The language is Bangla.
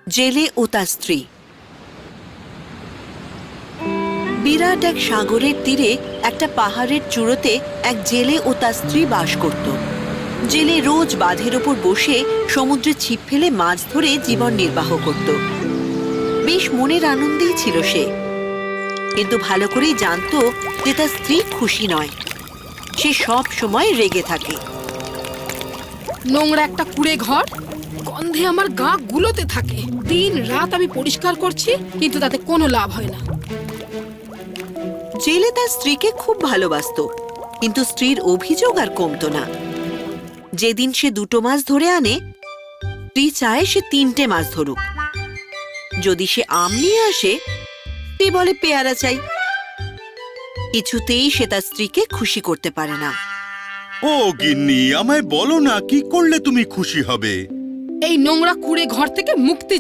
জেলে ও তার স্ত্রী। বিরাট এক সাগরের তীরে একটা পাহাড়ের চূড়োতে এক জেলে ও তার স্ত্রী বাস করত। জেলে রোজ বাঁধের ওপর বসে সমুদ্রে ছিপ ফেলে মাছ ধরে জীবন নির্বাহ করত। বেশ মনের আনন্দেই ছিল সে, কিন্তু ভালো করেই জানতো যে তার স্ত্রী খুশি নয়। সে সব সময় রেগে থাকে। নোংরা একটা কুড়ে ঘর, গন্ধে আমার গা গুলোতে থাকে। দিন রাত আমি পরিষ্কার করছি, কিন্তু তাতে কোনো লাভ হয় না। জেলে তার স্ত্রীকে খুব ভালোবাসতো, কিন্তু স্ত্রীর অভিযোগ আর কমতো না। যেদিন সে 2টো মাছ ধরে আনে, স্ত্রী চায় সে 3টে মাছ ধরুক। যদি সে আম নিয়ে আসে, স্ত্রী বলে পেয়ারা চাই। কিছুতেই সে তার স্ত্রীকে খুশি করতে পারে না। ও গিন্নি, আমায় বলো না কি করলে তুমি খুশি হবে। এই নোংরা কুড়ে ঘর থেকে মুক্তি